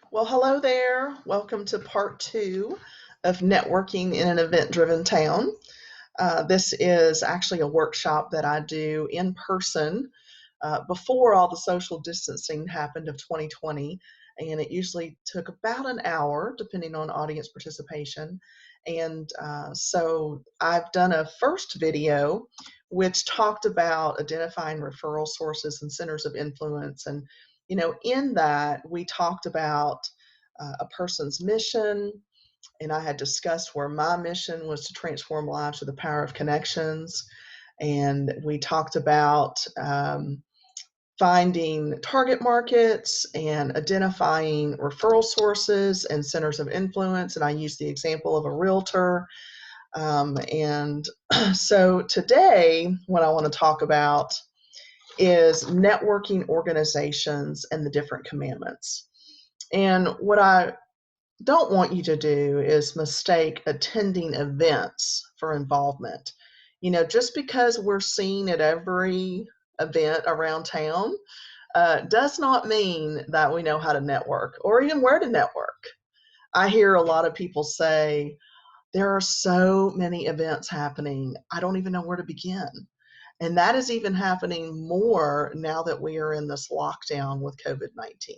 Well, hello there. Welcome to part two of networking in an event driven town. This is actually a workshop that I do in person before all the social distancing happened of 2020. And it usually took about an hour, depending on audience participation. And so I've done a first video which talked about identifying referral sources and centers of influence. And, in that we talked about a person's mission, and I had discussed where my mission was to transform lives with the power of connections. And we talked about finding target markets and identifying referral sources and centers of influence. And I used the example of a realtor. And so today, what I want to talk about is networking organizations and the different commandments. And what I don't want you to do is mistake attending events for involvement. Just because we're seen at every event around town does not mean that we know how to network or even where to network. I hear a lot of people say, there are so many events happening, I don't even know where to begin. And that is even happening more now that we are in this lockdown with COVID-19.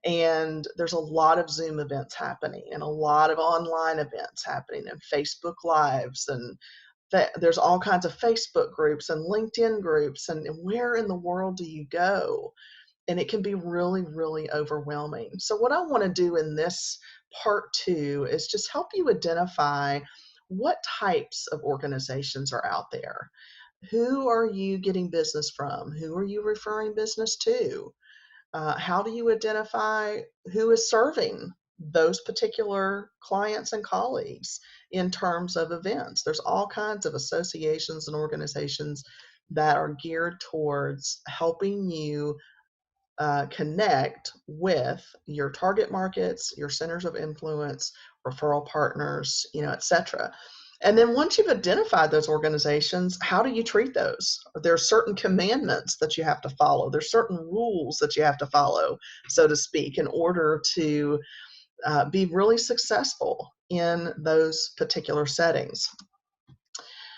And there's a lot of Zoom events happening and a lot of online events happening and Facebook Lives, and there's all kinds of Facebook groups and LinkedIn groups. And where in the world do you go? And it can be really, really overwhelming. So, what I want to do in this part two is just help you identify what types of organizations are out there. Who are you getting business from? Who are you referring business to? How do you identify who is serving those particular clients and colleagues in terms of events? There's all kinds of associations and organizations that are geared towards helping you connect with your target markets, your centers of influence, referral partners, etc. And then once you've identified those organizations, how do you treat those? There are certain commandments that you have to follow. There's certain rules that you have to follow, so to speak, in order to be really successful in those particular settings.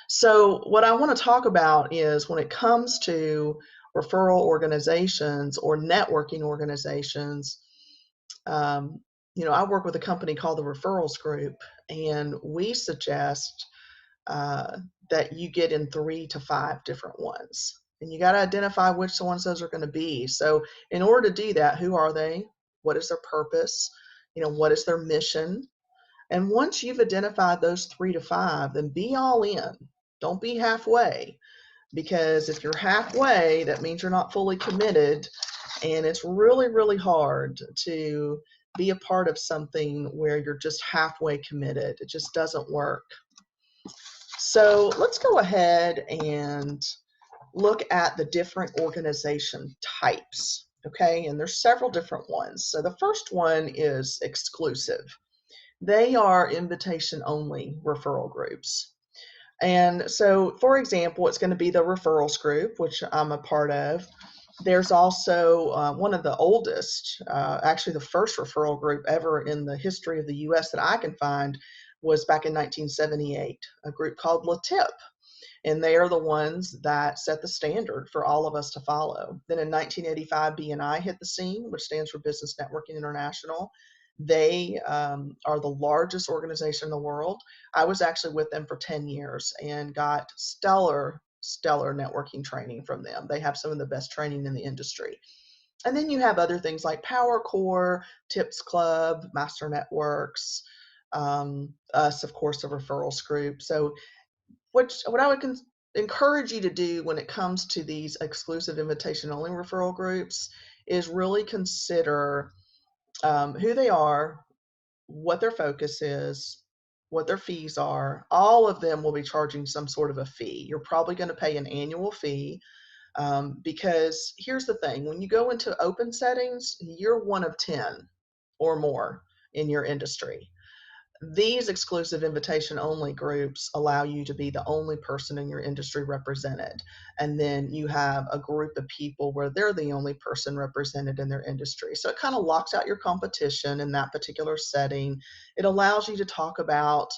So, what I want to talk about is when it comes to referral organizations or networking organizations, um, I work with a company called the Referrals Group, and we suggest uh, that you get in 3 to 5 different ones. And you got to identify which ones those are going to be. So, in order to do that, who are they? What is their purpose? What is their mission? And once you've identified those 3 to 5, then be all in. Don't be halfway, because if you're halfway, that means you're not fully committed. And it's really, really hard to be a part of something where you're just halfway committed. It just doesn't work. So let's go ahead and look at the different organization types. Okay, and there's several different ones. So the first one is exclusive. They are invitation only referral groups. And so, for example, it's going to be the referrals group, which I'm a part of. There's also one of the oldest, actually, the first referral group ever in the history of the US that I can find was back in 1978, a group called LATIP. And they are the ones that set the standard for all of us to follow. Then in 1985, BNI hit the scene, which stands for Business Networking International. They are the largest organization in the world. I was actually with them for 10 years and got stellar networking training from them. They have some of the best training in the industry. And then you have other things like Power Core, Tips Club, Master Networks, us, of course, the referrals group. So what I would encourage you to do when it comes to these exclusive invitation only referral groups is really consider who they are, what their focus is, what their fees are. All of them will be charging some sort of a fee. You're probably going to pay an annual fee, because here's the thing: when you go into open settings, you're one of 10 or more in your industry. These exclusive invitation only groups allow you to be the only person in your industry represented. And then you have a group of people where they're the only person represented in their industry. So it kind of locks out your competition in that particular setting. It allows you to talk about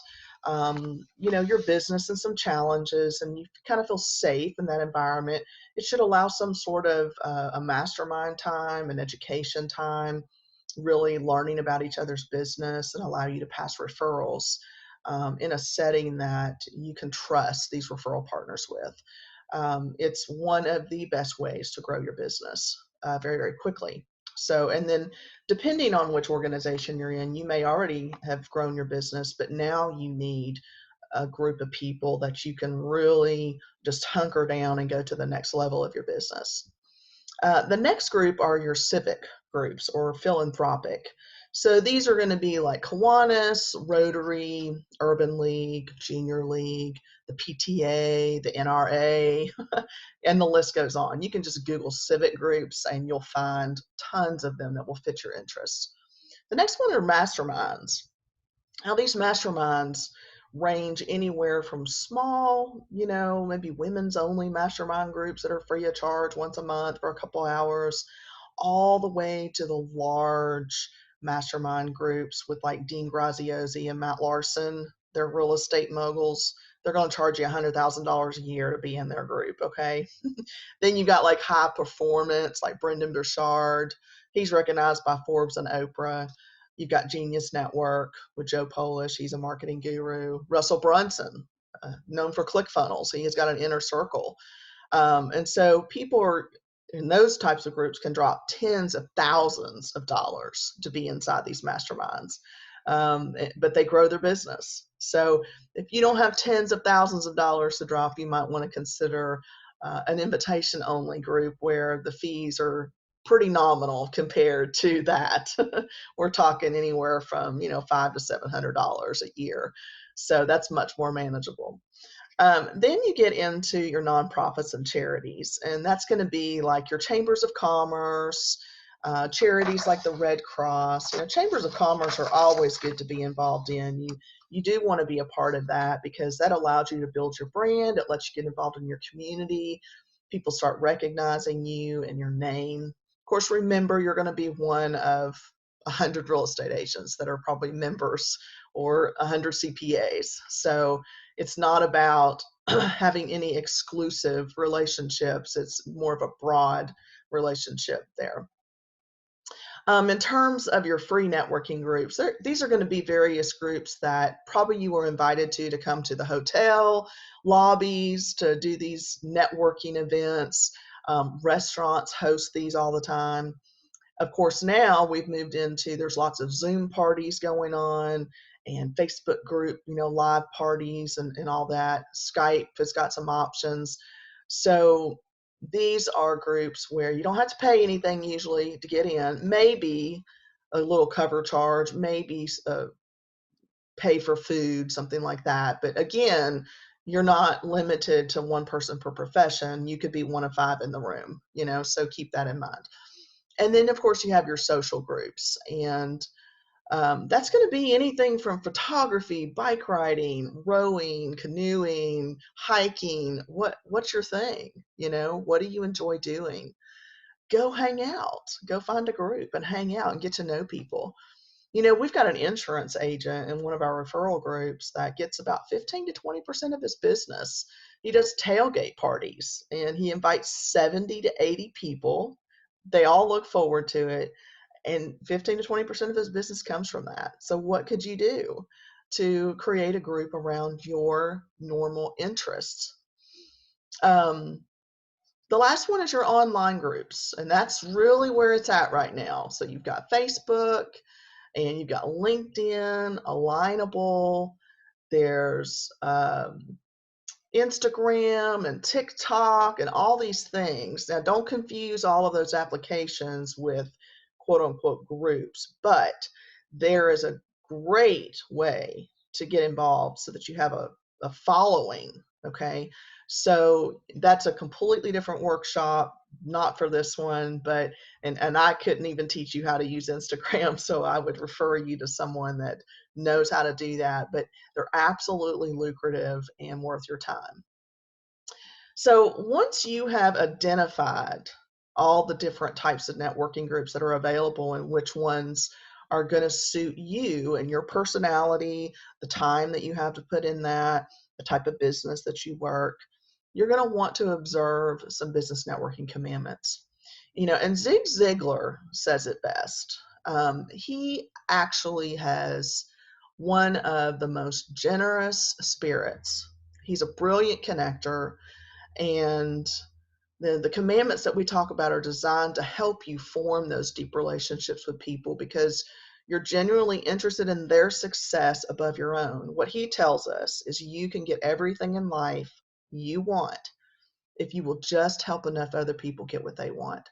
your business and some challenges, and you kind of feel safe in that environment. It should allow some sort of a mastermind time, an education time, really learning about each other's business, and allow you to pass referrals in a setting that you can trust these referral partners with. It's one of the best ways to grow your business very, very quickly. So, and then depending on which organization you're in, you may already have grown your business, but now you need a group of people that you can really just hunker down and go to the next level of your business. The next group are your civic groups or philanthropic. So these are going to be like Kiwanis, Rotary, Urban League, Junior League, the PTA, the NRA, and the list goes on. You can just Google civic groups and you'll find tons of them that will fit your interests. The next one are masterminds. Now, these masterminds range anywhere from small, maybe women's only mastermind groups that are free of charge once a month for a couple hours, all the way to the large mastermind groups with like Dean Graziosi and Matt Larson. They're real estate moguls. They're going to charge you $100,000 a year to be in their group. Okay. Then you got like high performance, like Brendan Burchard. He's recognized by Forbes and Oprah. You've got Genius Network with Joe Polish. He's a marketing guru. Russell Brunson, known for ClickFunnels. He has got an inner circle. And so people are in those types of groups can drop tens of thousands of dollars to be inside these masterminds. But they grow their business. So if you don't have tens of thousands of dollars to drop, you might want to consider an invitation only group where the fees are pretty nominal compared to that. We're talking anywhere from, $500 to $700 a year. So that's much more manageable. Then you get into your nonprofits and charities, and that's going to be like your chambers of commerce, charities like the Red Cross. Chambers of commerce are always good to be involved in. You do want to be a part of that because that allows you to build your brand. It lets you get involved in your community. People start recognizing you and your name. Of course, remember you're going to be one of 100 real estate agents that are probably members or 100 CPAs. So it's not about having any exclusive relationships. It's more of a broad relationship there. In terms of your free networking groups, these are going to be various groups that probably you were invited to come to the hotel lobbies to do these networking events. Restaurants host these all the time. Of course, now we've moved into, there's lots of Zoom parties going on and Facebook group, live parties and all that. Skype has got some options. So these are groups where you don't have to pay anything usually to get in, maybe a little cover charge, maybe pay for food, something like that. But again, you're not limited to one person per profession. You could be one of 5 in the room, so keep that in mind. And then, of course, you have your social groups, and that's going to be anything from photography, bike riding, rowing, canoeing, hiking. What's your thing? What do you enjoy doing? Go hang out. Go find a group and hang out and get to know people. We've got an insurance agent in one of our referral groups that gets about 15 to 20% of his business. He does tailgate parties and he invites 70 to 80 people. They all look forward to it, and 15 to 20% of his business comes from that. So what could you do to create a group around your normal interests? The last one is your online groups, and that's really where it's at right now. So you've got Facebook and you've got LinkedIn, Alignable, there's Instagram and TikTok and all these things. Now, don't confuse all of those applications with quote unquote groups, but there is a great way to get involved so that you have a following Okay, so that's a completely different workshop, not for this one, but and I couldn't even teach you how to use Instagram, so I would refer you to someone that knows how to do that, but they're absolutely lucrative and worth your time. So once you have identified all the different types of networking groups that are available and which ones are going to suit you and your personality, the time that you have to put in that, the type of business that you work, you're going to want to observe some business networking commandments. And Zig Ziglar says it best. He actually has one of the most generous spirits. He's a brilliant connector, and the commandments that we talk about are designed to help you form those deep relationships with people because you're genuinely interested in their success above your own. What he tells us is you can get everything in life you want if you will just help enough other people get what they want.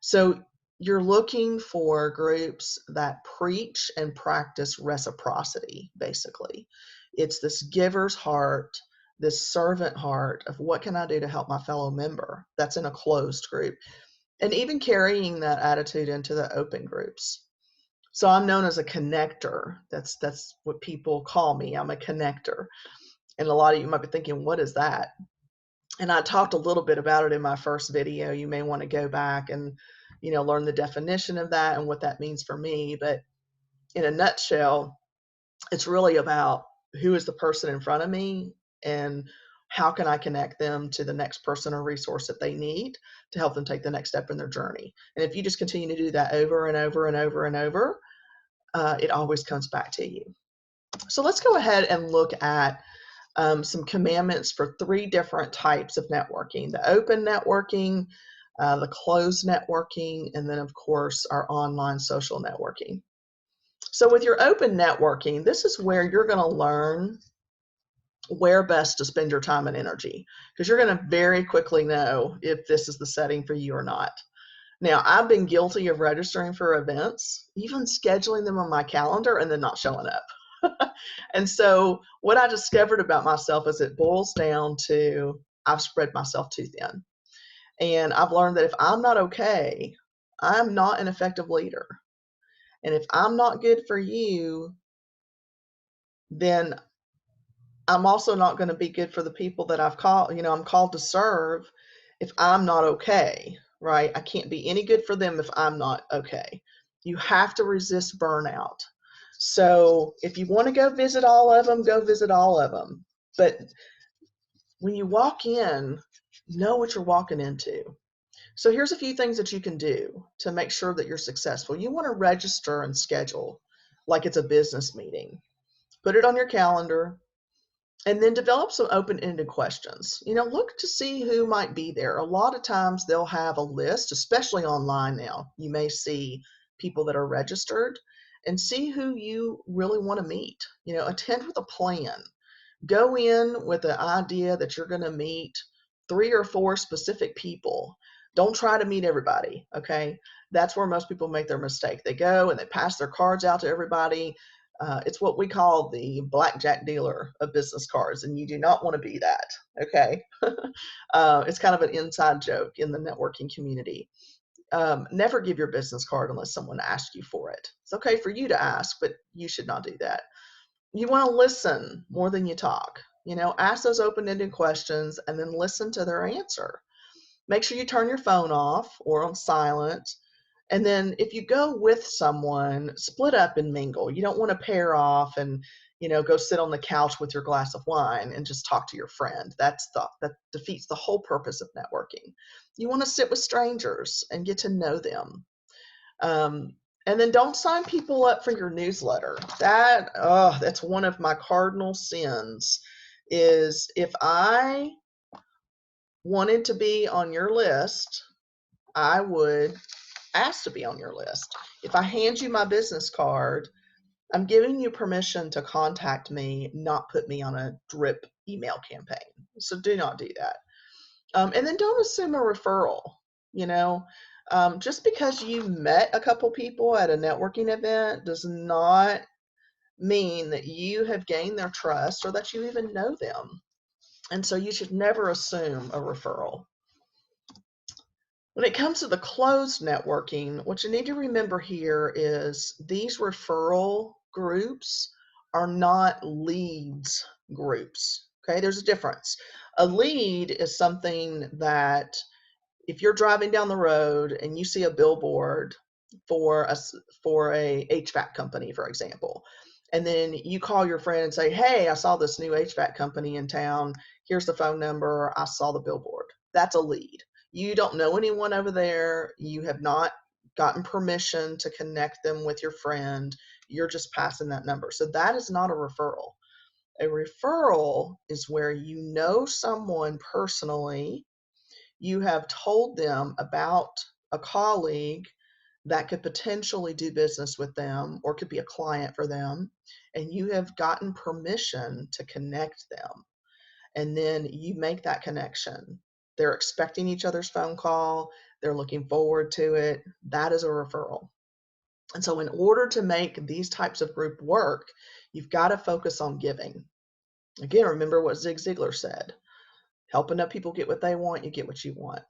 So you're looking for groups that preach and practice reciprocity, basically. It's this giver's heart, this servant heart of what can I do to help my fellow member? That's in a closed group. And even carrying that attitude into the open groups. So I'm known as a connector. That's what people call me. I'm a connector. And a lot of you might be thinking, what is that? And I talked a little bit about it in my first video. You may want to go back and, learn the definition of that and what that means for me. But in a nutshell, it's really about who is the person in front of me and how can I connect them to the next person or resource that they need to help them take the next step in their journey. And if you just continue to do that over and over and over and over, it always comes back to you. So let's go ahead and look at some commandments for 3 different types of networking: the open networking, the closed networking, and then, of course, our online social networking. So with your open networking, this is where you're going to learn where best to spend your time and energy because you're going to very quickly know if this is the setting for you or not. Now, I've been guilty of registering for events, even scheduling them on my calendar and then not showing up. And so what I discovered about myself is it boils down to I've spread myself too thin. And I've learned that if I'm not okay, I'm not an effective leader. And if I'm not good for you, then I'm also not going to be good for the people that I'm called to serve if I'm not okay, right? I can't be any good for them if I'm not okay. You have to resist burnout. So if you want to go visit all of them, go visit all of them. But when you walk in, know what you're walking into. So here's a few things that you can do to make sure that you're successful. You want to register and schedule like it's a business meeting. Put it on your calendar and then develop some open-ended questions. Look to see who might be there. A lot of times they'll have a list, especially online now. You may see people that are registered and see who you really want to meet. Attend with a plan. Go in with the idea that you're going to meet 3 or 4 specific people. Don't try to meet everybody, okay? That's where most people make their mistake. They go and they pass their cards out to everybody. It's what we call the blackjack dealer of business cards, and you do not want to be that, okay? It's kind of an inside joke in the networking community. Never give your business card unless someone asks you for it. It's okay for you to ask, but you should not do that. You want to listen more than you talk. Ask those open-ended questions and then listen to their answer. Make sure you turn your phone off or on silent. And then if you go with someone, split up and mingle. You don't want to pair off and, go sit on the couch with your glass of wine and just talk to your friend. That defeats the whole purpose of networking. You want to sit with strangers and get to know them. And then don't sign people up for your newsletter. That's one of my cardinal sins is if I wanted to be on your list, I would ask to be on your list. If I hand you my business card, I'm giving you permission to contact me, not put me on a drip email campaign. So do not do that. And then don't assume a referral. You know, just because you met a couple people at a networking event does not mean that you have gained their trust or that you even know them. And so you should never assume a referral. When it comes to the closed networking, what you need to remember here is these referral groups are not leads groups. Okay, there's a difference. A lead is something that if you're driving down the road and you see a billboard for a HVAC company, for example, and then you call your friend and say, "Hey, I saw this new HVAC company in town. Here's the phone number. I saw the billboard." That's a lead. You don't know anyone over there. You have not gotten permission to connect them with your friend. You're just passing that number. So that is not a referral. A referral is where you know someone personally, you have told them about a colleague that could potentially do business with them or could be a client for them, and you have gotten permission to connect them. And then you make that connection. They're expecting each other's phone call, they're looking forward to it. That is a referral. And so, in order to make these types of group work, you've got to focus on giving. Again, remember what Zig Ziglar said: help enough people get what they want, you get what you want.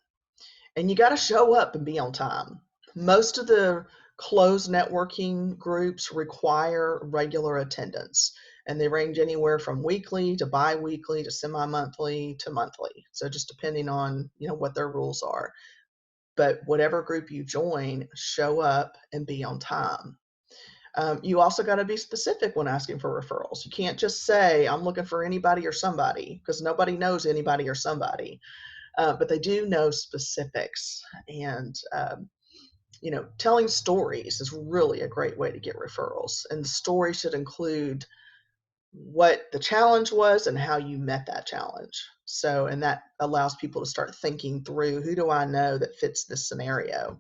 And you got to show up and be on time. Most of the closed networking groups require regular attendance, and they range anywhere from weekly to bi-weekly to semi-monthly to monthly. So just depending on, what their rules are. But whatever group you join, show up and be on time. You also got to be specific when asking for referrals. You can't just say, "I'm looking for anybody or somebody," because nobody knows anybody or somebody. But they do know specifics. And, telling stories is really a great way to get referrals. And the story should include what the challenge was and how you met that challenge. So, and that allows people to start thinking through, who do I know that fits this scenario?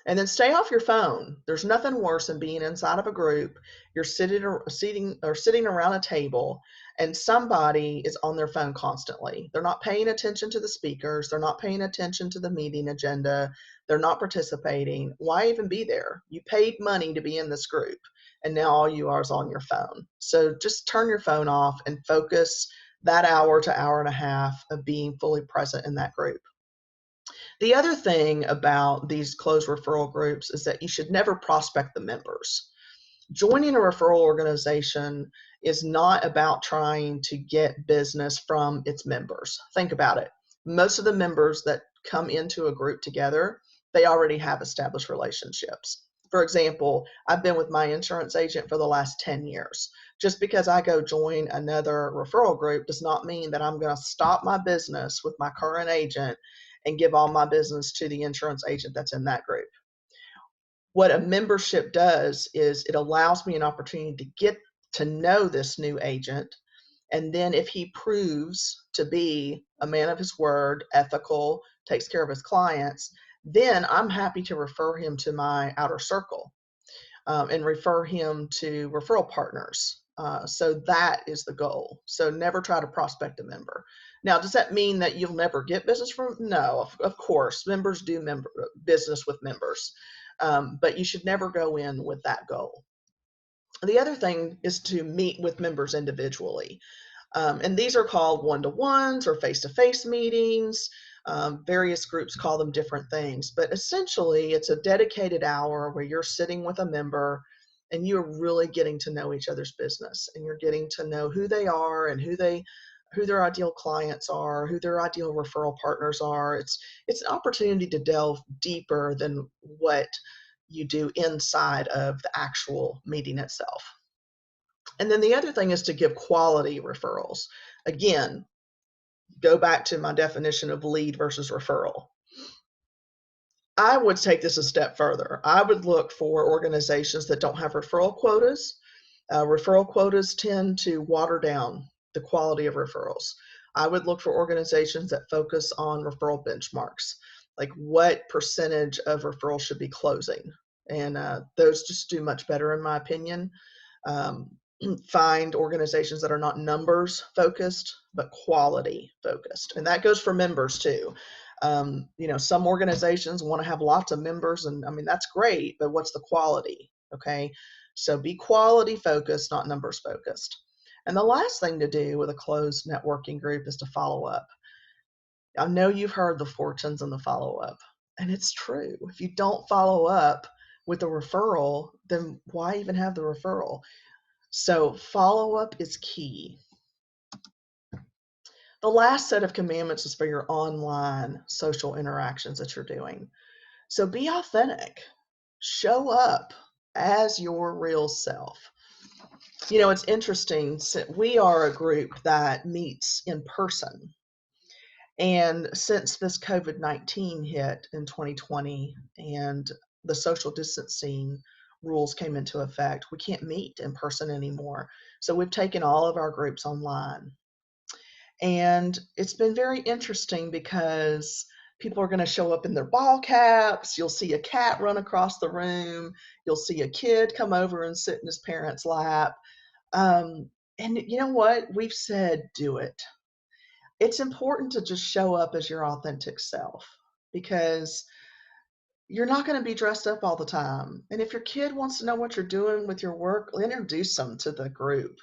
And then stay off your phone. There's nothing worse than being inside of a group. You're sitting around a table, and somebody is on their phone constantly. They're not paying attention to the speakers. They're not paying attention to the meeting agenda. They're not participating. Why even be there? You paid money to be in this group, and now all you are is on your phone. So just turn your phone off and focus that hour to hour and a half of being fully present in that group. The other thing about these closed referral groups is that you should never prospect the members. Joining a referral organization is not about trying to get business from its members. Think about it. Most of the members that come into a group together, they already have established relationships. For example, I've been with my insurance agent for the last 10 years. Just because I go join another referral group does not mean that I'm going to stop my business with my current agent and give all my business to the insurance agent that's in that group. What a membership does is it allows me an opportunity to get to know this new agent. And then if he proves to be a man of his word, ethical, takes care of his clients, then I'm happy to refer him to my outer circle, and refer him to referral partners. So that is the goal. So never try to prospect a member. Now, does that mean that you'll never get business from? No, of course, members do business with members, but you should never go in with that goal. The other thing is to meet with members individually. And these are called one-to-ones or face-to-face meetings. Various groups call them different things, but essentially it's a dedicated hour where you're sitting with a member and you're really getting to know each other's business, and you're getting to know who they are and who their ideal clients are, who their ideal referral partners are. It's an opportunity to delve deeper than what you do inside of the actual meeting itself. And then the other thing is to give quality referrals. Again, go back to my definition of lead versus referral. I would take this a step further. I would look for organizations that don't have referral quotas. Referral quotas tend to water down the quality of referrals. I would look for organizations that focus on referral benchmarks, like what percentage of referrals should be closing. And those just do much better, in my opinion. Um, find organizations that are not numbers focused, but quality focused. And that goes for members too. Some organizations want to have lots of members, and I mean, that's great, but what's the quality? Okay. So be quality focused, not numbers focused. And the last thing to do with a closed networking group is to follow up. I know you've heard the fortunes and the follow up, and it's true. If you don't follow up with a referral, then why even have the referral? So, follow up is key. The last set of commandments is for your online social interactions that you're doing. So, be authentic, show up as your real self. It's interesting. We are a group that meets in person. And since this COVID-19 hit in 2020 and the social distancing rules came into effect, we can't meet in person anymore. So we've taken all of our groups online. And it's been very interesting because people are going to show up in their ball caps. You'll see a cat run across the room. You'll see a kid come over and sit in his parent's lap. Um, and you know what? We've said do it. It's important to just show up as your authentic self because you're not going to be dressed up all the time. And if your kid wants to know what you're doing with your work, introduce them to the group.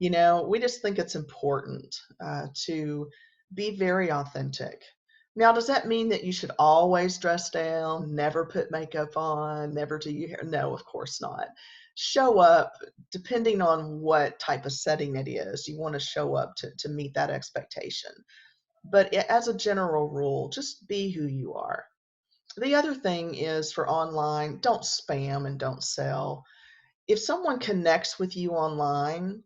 We just think it's important to be very authentic. Now, does that mean that you should always dress down, never put makeup on, never do your hair? No, of course not. Show up depending on what type of setting it is. You want to show up to meet that expectation. But as a general rule, just be who you are. The other thing is for online, don't spam and don't sell. If someone connects with you online,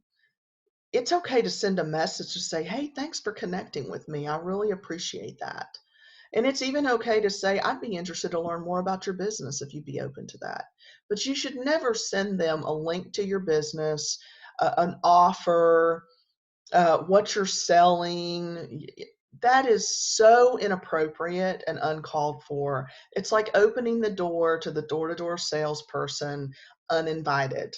it's okay to send a message to say, hey, thanks for connecting with me. I really appreciate that. And it's even okay to say, I'd be interested to learn more about your business if you'd be open to that. But you should never send them a link to your business, an offer, what you're selling. That is so inappropriate and uncalled for. It's like opening the door to the door-to-door salesperson uninvited.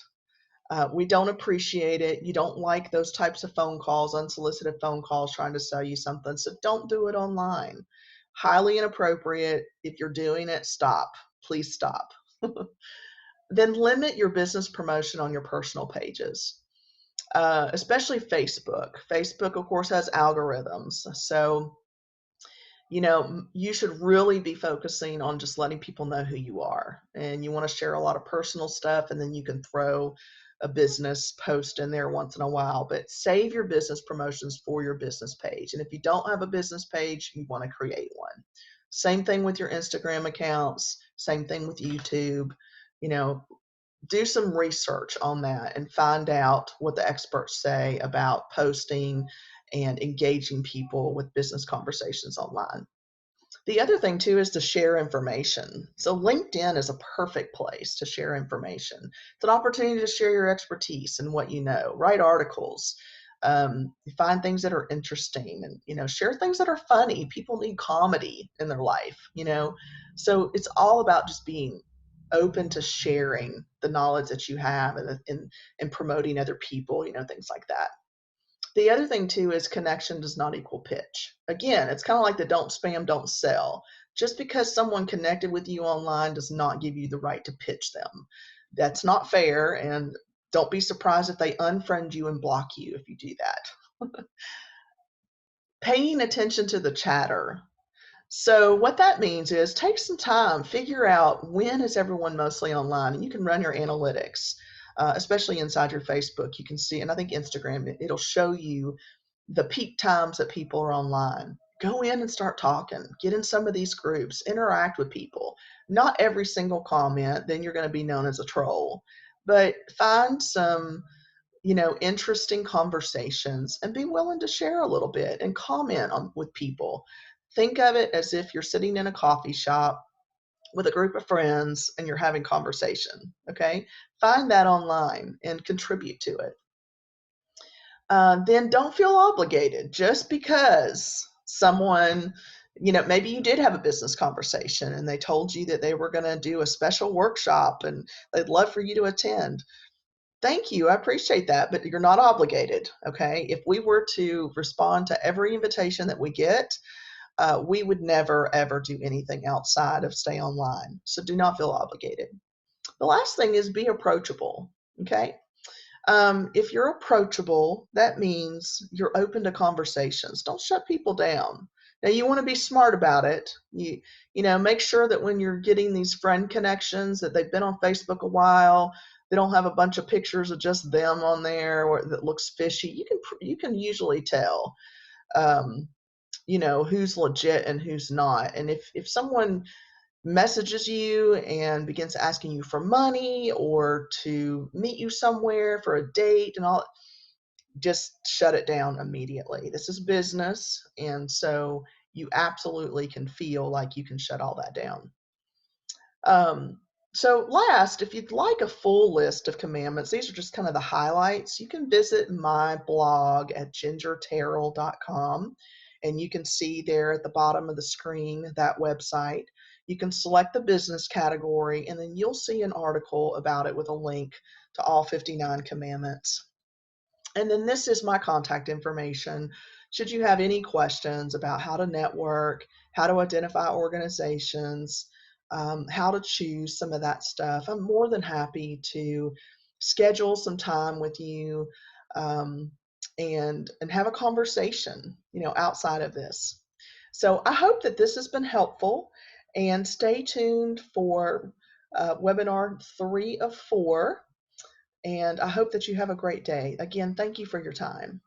We don't appreciate it. You don't like those types of phone calls, unsolicited phone calls trying to sell you something. So don't do it online. Highly inappropriate. If you're doing it, stop. Please stop. Then limit your business promotion on your personal pages, especially Facebook. Facebook, of course, has algorithms. So you should really be focusing on just letting people know who you are. And you want to share a lot of personal stuff, and then you can throw a business post in there once in a while. But save your business promotions for your business page. And if you don't have a business page, you want to create one. Same thing with your Instagram accounts, same thing with YouTube. You know, do some research on that and find out what the experts say about posting and engaging people with business conversations online. The other thing too is to share information. So LinkedIn is a perfect place to share information. It's an opportunity to share your expertise and what you know. Write articles, find things that are interesting, and share things that are funny. People need comedy in their life. So it's all about just being open to sharing the knowledge that you have and promoting other people. Things like that. The other thing too is connection does not equal pitch. Again, it's kind of like the don't spam, don't sell. Just because someone connected with you online does not give you the right to pitch them. That's not fair, and don't be surprised if they unfriend you and block you if you do that. Paying attention to the chatter. So what that means is take some time, figure out when is everyone mostly online, and you can run your analytics, especially inside your Facebook. You can see, and I think Instagram, it'll show you the peak times that people are online. Go in and start talking. Get in some of these groups. Interact with people. Not every single comment, then you're going to be known as a troll. But find some, interesting conversations and be willing to share a little bit and comment with people. Think of it as if you're sitting in a coffee shop with a group of friends and you're having conversation. Okay? Find that online and contribute to it. Then don't feel obligated just because someone, maybe you did have a business conversation and they told you that they were going to do a special workshop and they'd love for you to attend. Thank you. I appreciate that, but you're not obligated. Okay. If we were to respond to every invitation that we get, we would never, ever do anything outside of stay online. So do not feel obligated. The last thing is be approachable. Okay. If you're approachable, that means you're open to conversations. Don't shut people down. Now you want to be smart about it. You know, make sure that when you're getting these friend connections that they've been on Facebook a while, they don't have a bunch of pictures of just them on there or that looks fishy. You can usually tell um, who's legit and who's not. And if someone messages you and begins asking you for money or to meet you somewhere for a date and all, just shut it down immediately. This is business, and so you absolutely can feel like you can shut all that down. Um, so, last, if you'd like a full list of commandments, these are just kind of the highlights. You can visit my blog at gingerterrell.com, and you can see there at the bottom of the screen that website. You can select the business category, and then you'll see an article about it with a link to all 59 commandments. And then this is my contact information. Should you have any questions about how to network, how to identify organizations, how to choose some of that stuff, I'm more than happy to schedule some time with you um, and have a conversation, outside of this. So I hope that this has been helpful, and stay tuned for webinar 3 of 4. And I hope that you have a great day. Again, thank you for your time.